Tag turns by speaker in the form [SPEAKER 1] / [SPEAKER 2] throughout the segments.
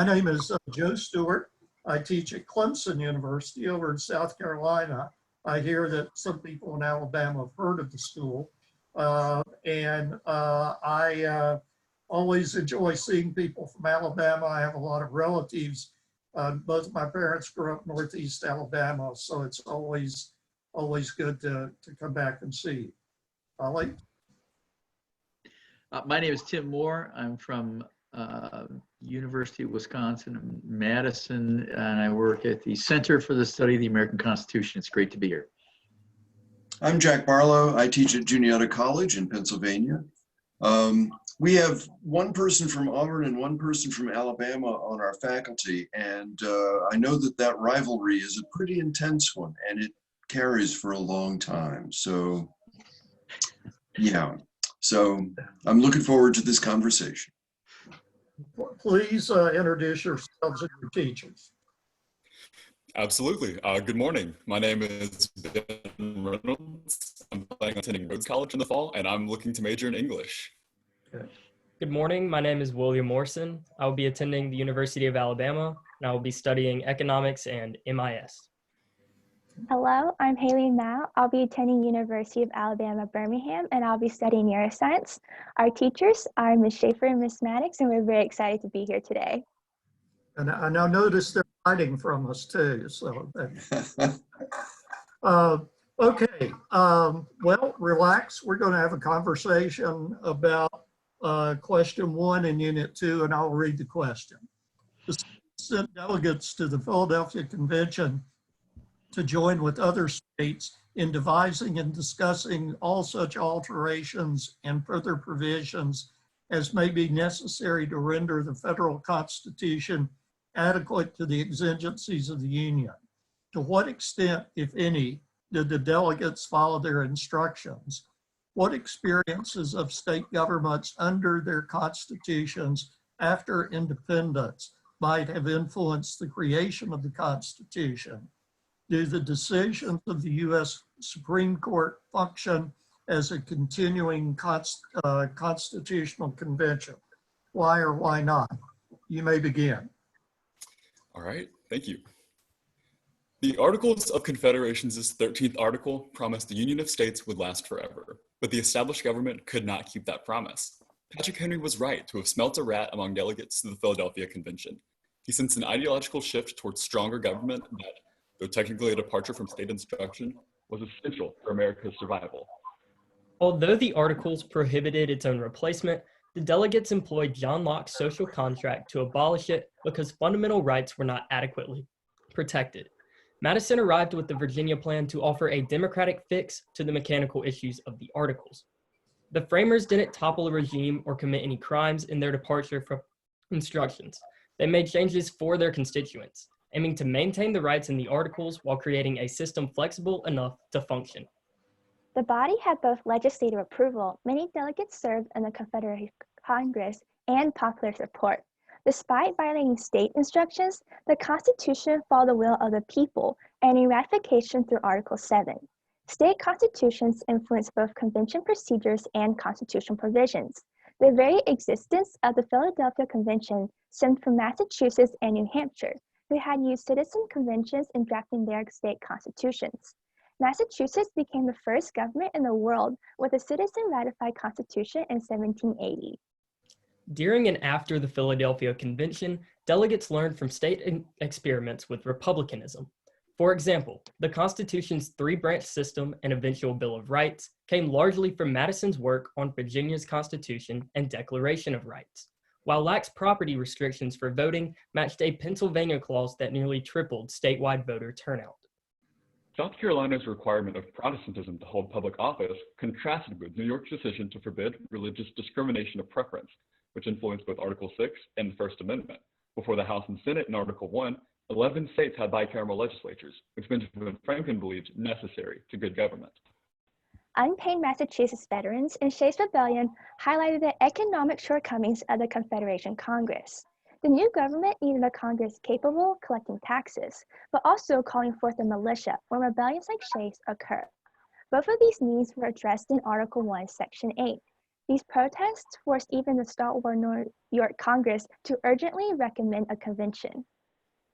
[SPEAKER 1] My name is Joe Stewart. I teach at Clemson University over in South Carolina. I hear that some people in Alabama have heard of the school. I always enjoy seeing people from Alabama. I have a lot of relatives. Both of my parents grew up Northeast Alabama, so it's always good to come back and see. Ollie?
[SPEAKER 2] My name is Tim Moore. I'm from University of Wisconsin-Madison, and I work at the Center for the Study of the American Constitution. It's great to be here.
[SPEAKER 3] I'm Jack Barlow. I teach at Juniata College in Pennsylvania. We have one person from Auburn and one person from Alabama on our faculty, and I know that rivalry is a pretty intense one, and it carries for a long time. So, yeah. So I'm looking forward to this conversation.
[SPEAKER 1] Please introduce yourselves and your teachers.
[SPEAKER 4] Absolutely. Good morning. My name is Ben Reynolds. I'm planning on attending Rhodes College in the fall, and I'm looking to major in English.
[SPEAKER 1] Okay.
[SPEAKER 5] Good morning. My name is William Morrison. I will be attending the University of Alabama, and I will be studying economics and MIS.
[SPEAKER 6] Hello, I'm Haley Mao. I'll be attending University of Alabama, Birmingham, and I'll be studying neuroscience. Our teachers are Ms. Schaefer and Ms. Maddox, and we're very excited to be here today.
[SPEAKER 1] And I now notice they're hiding from us too. So, okay. Well, relax. We're going to have a conversation about question 1 in Unit 2, and I'll read the question. The sent delegates to the Philadelphia Convention to join with other states in devising and discussing all such alterations and further provisions as may be necessary to render the federal Constitution adequate to the exigencies of the Union. To what extent, if any, did the delegates follow their instructions? What experiences of state governments under their constitutions after independence might have influenced the creation of the Constitution? Do the decisions of the U.S. Supreme Court function as a continuing constitutional convention? Why or why not? You may begin.
[SPEAKER 4] All right, thank you. The Articles of Confederation's 13th article promised the Union of States would last forever, but the established government could not keep that promise. Patrick Henry was right to have smelt a rat among delegates to the Philadelphia Convention. He sensed an ideological shift towards stronger government that, though technically a departure from state instruction, was essential for America's survival.
[SPEAKER 5] Although the Articles prohibited its own replacement, the delegates employed John Locke's social contract to abolish it because fundamental rights were not adequately protected. Madison arrived with the Virginia Plan to offer a democratic fix to the mechanical issues of the Articles. The framers didn't topple a regime or commit any crimes in their departure from instructions. They made changes for their constituents, aiming to maintain the rights in the Articles while creating a system flexible enough to function.
[SPEAKER 6] The body had both legislative approval, many delegates served in the Confederate Congress, and popular support. Despite violating state instructions, the Constitution followed the will of the people and in ratification through Article 7. State constitutions influence both convention procedures and constitutional provisions. The very existence of the Philadelphia Convention stemmed from Massachusetts and New Hampshire, who had used citizen conventions in drafting their state constitutions. Massachusetts became the first government in the world with a citizen-ratified constitution in 1780.
[SPEAKER 5] During and after the Philadelphia Convention, delegates learned from state experiments with republicanism. For example, the Constitution's 3-branch system and eventual Bill of Rights came largely from Madison's work on Virginia's Constitution and Declaration of Rights, while lax property restrictions for voting matched a Pennsylvania clause that nearly tripled statewide voter turnout.
[SPEAKER 4] South Carolina's requirement of Protestantism to hold public office contrasted with New York's decision to forbid religious discrimination of preference, which influenced both Article 6 and the First Amendment. Before the House and Senate in Article 1, 11 states had bicameral legislatures, which Benjamin Franklin believed necessary to good government.
[SPEAKER 6] Unpaid Massachusetts veterans in Shays' Rebellion highlighted the economic shortcomings of the Confederation Congress. The new government needed a Congress capable of collecting taxes, but also calling forth a militia when rebellions like Shays' occur. Both of these needs were addressed in Article 1, Section 8. These protests forced even the stalwart New York Congress to urgently recommend a convention.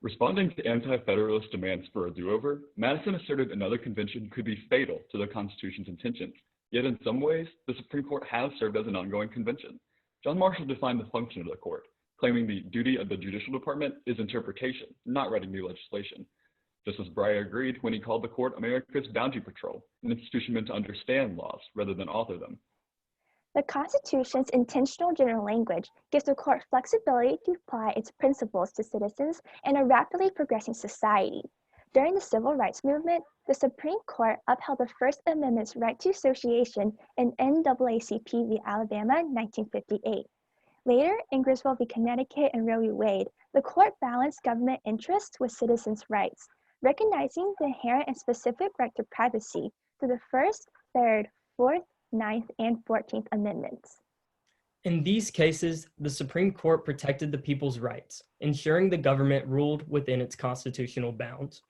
[SPEAKER 4] Responding to anti-federalist demands for a do-over, Madison asserted another convention could be fatal to the Constitution's intentions. Yet in some ways, the Supreme Court has served as an ongoing convention. John Marshall defined the function of the court, claiming the duty of the judicial department is interpretation, not writing new legislation. Justice Breyer agreed when he called the court America's boundary patrol, an institution meant to understand laws rather than author them.
[SPEAKER 6] The Constitution's intentional general language gives the court flexibility to apply its principles to citizens in a rapidly progressing society. During the Civil Rights Movement, the Supreme Court upheld the First Amendment's right to association in NAACP v. Alabama, 1958. Later, in Griswold v. Connecticut and Roe v. Wade, the court balanced government interests with citizens' rights, recognizing the inherent and specific right to privacy through the First, Third, Fourth, Ninth, and 14th Amendments.
[SPEAKER 5] In these cases, the Supreme Court protected the people's rights, ensuring the government ruled within its constitutional bounds.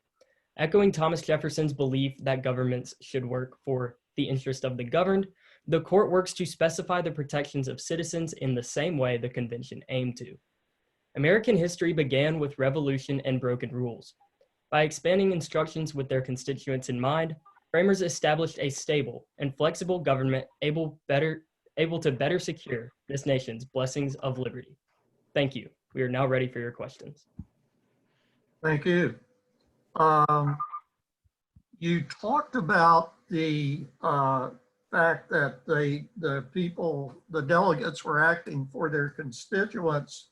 [SPEAKER 5] Echoing Thomas Jefferson's belief that governments should work for the interest of the governed, the court works to specify the protections of citizens in the same way the convention aimed to. American history began with revolution and broken rules. By expanding instructions with their constituents in mind, framers established a stable and flexible government able to better secure this nation's blessings of liberty. Thank you. We are now ready for your questions.
[SPEAKER 1] Thank you. You talked about the fact that the delegates were acting for their constituents,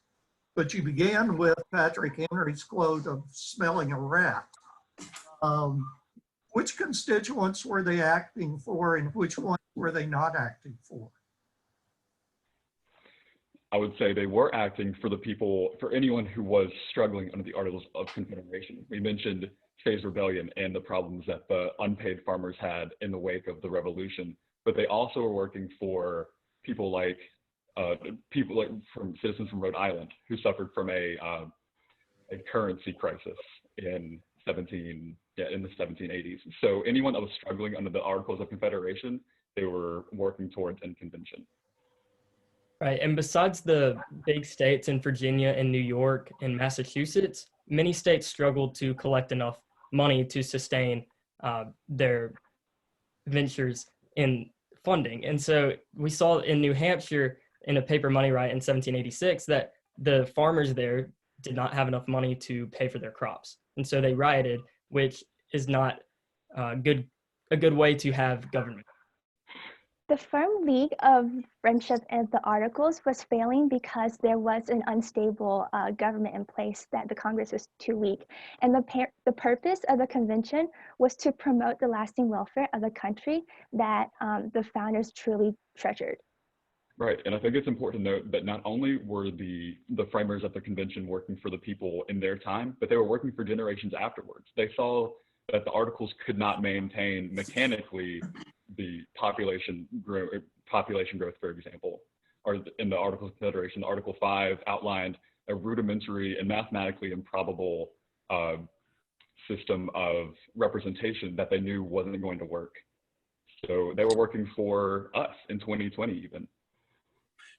[SPEAKER 1] but you began with Patrick Henry's quote of smelling a rat. Which constituents were they acting for and which ones were they not acting for?
[SPEAKER 4] I would say they were acting for the people, for anyone who was struggling under the Articles of Confederation. We mentioned Shays' Rebellion and the problems that the unpaid farmers had in the wake of the Revolution, but they also were working for people like from citizens from Rhode Island who suffered from a currency crisis in the 1780s. So anyone that was struggling under the Articles of Confederation, they were working towards in convention.
[SPEAKER 5] Right, and besides the big states in Virginia and New York and Massachusetts, many states struggled to collect enough money to sustain their ventures in funding. And so we saw in New Hampshire in a paper money riot in 1786 that the farmers there did not have enough money to pay for their crops. And so they rioted, which is not a good way to have government.
[SPEAKER 6] The firm League of Friendship of the Articles was failing because there was an unstable government in place, that the Congress was too weak. And the purpose of the convention was to promote the lasting welfare of the country that the founders truly treasured.
[SPEAKER 4] Right, and I think it's important to note that not only were the framers of the convention working for the people in their time, but they were working for generations afterwards. They saw that the Articles could not maintain mechanically the population growth, for example, or in the Articles of Confederation, Article 5 outlined a rudimentary and mathematically improbable system of representation that they knew wasn't going to work. So they were working for us in 2020 even.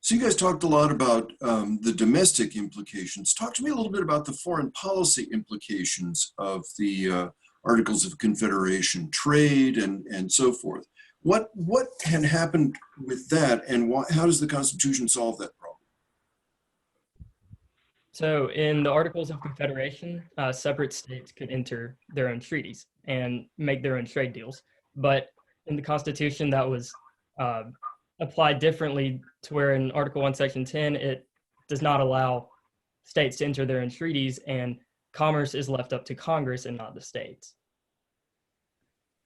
[SPEAKER 3] So you guys talked a lot about the domestic implications. Talk to me a little bit about the foreign policy implications of the Articles of Confederation, trade and so forth. What had happened with that, and how does the Constitution solve that problem?
[SPEAKER 5] So in the Articles of Confederation, separate states could enter their own treaties and make their own trade deals. But in the Constitution, that was applied differently, to where in Article 1, Section 10, it does not allow states to enter their own treaties, and commerce is left up to Congress and not the states.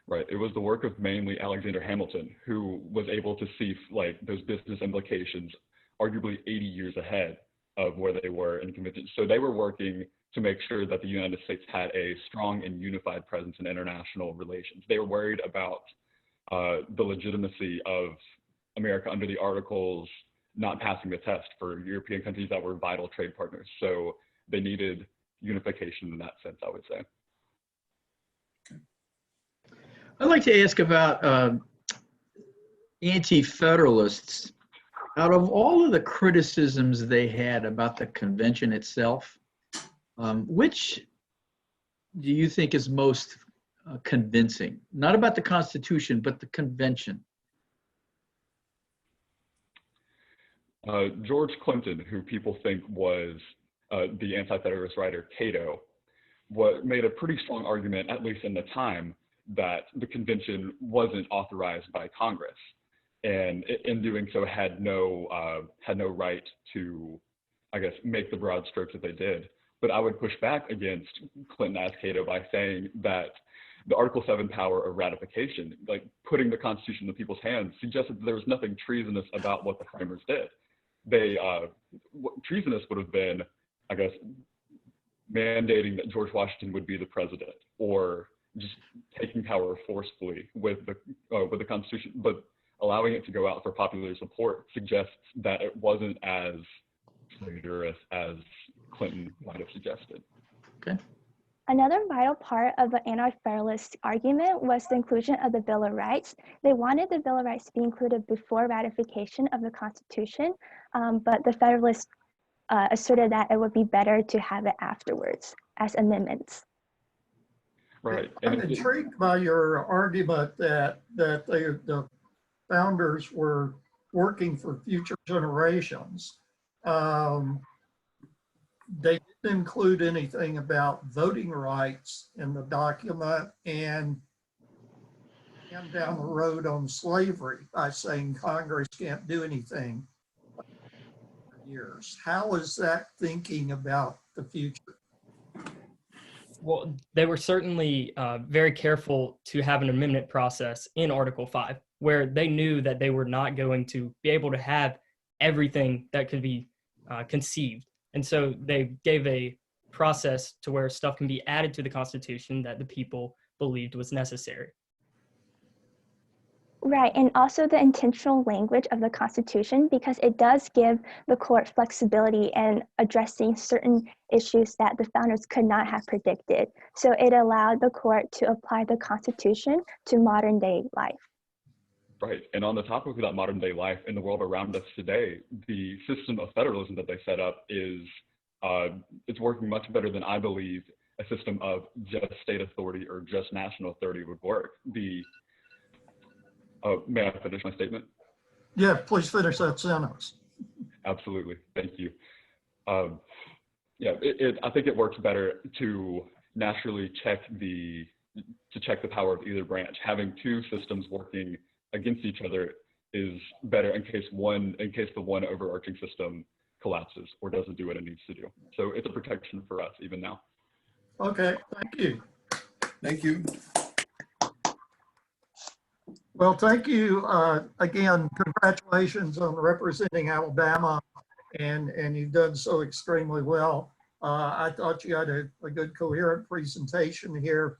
[SPEAKER 4] Right. It was the work of mainly Alexander Hamilton, who was able to see like those business implications arguably 80 years ahead of where they were in convention. So they were working to make sure that the United States had a strong and unified presence in international relations. They were worried about the legitimacy of America under the Articles not passing the test for European countries that were vital trade partners. So they needed unification in that sense, I would say.
[SPEAKER 2] I'd like to ask about anti-federalists. Out of all of the criticisms they had about the convention itself, which do you think is most convincing? Not about the Constitution, but the convention.
[SPEAKER 4] George Clinton, who people think was the anti-federalist writer Cato, made a pretty strong argument, at least in the time, that the convention wasn't authorized by Congress, and in doing so had no right to, I guess, make the broad strokes that they did. But I would push back against Clinton as Cato by saying that the Article 7 power of ratification, like putting the Constitution in the people's hands, suggested that there was nothing treasonous about what the framers did. Treasonous would have been, I guess, mandating that George Washington would be the president, or just taking power forcefully with the Constitution. But allowing it to go out for popular support suggests that it wasn't as rigorous as Clinton might have suggested.
[SPEAKER 2] Okay.
[SPEAKER 6] Another vital part of the anti-federalist argument was the inclusion of the Bill of Rights. They wanted the Bill of Rights to be included before ratification of the Constitution, but the Federalists asserted that it would be better to have it afterwards as amendments.
[SPEAKER 4] Right.
[SPEAKER 1] I'm intrigued by your argument that the founders were working for future generations. They didn't include anything about voting rights in the document, and down the road on slavery by saying Congress can't do anything for years. How is that thinking about the future?
[SPEAKER 5] Well, they were certainly very careful to have an amendment process in Article 5, where they knew that they were not going to be able to have everything that could be conceived. And so they gave a process to where stuff can be added to the Constitution that the people believed was necessary.
[SPEAKER 6] Right, and also the intentional language of the Constitution, because it does give the court flexibility in addressing certain issues that the founders could not have predicted. So it allowed the court to apply the Constitution to modern day life.
[SPEAKER 4] Right. And on the topic of that modern day life in the world around us today, the system of federalism that they set up is it's working much better than I believe a system of just state authority or just national authority would work. May I finish my statement?
[SPEAKER 1] Yeah, please finish that sentence.
[SPEAKER 4] Absolutely. Thank you. Yeah, I think it works better to naturally check the power of either branch. Having two systems working against each other is better in case the one overarching system collapses or doesn't do what it needs to do. So it's a protection for us even now.
[SPEAKER 1] Okay, thank you.
[SPEAKER 3] Thank you.
[SPEAKER 1] Well, thank you again. Congratulations on representing Alabama, and you've done so extremely well. I thought you had a good coherent presentation here.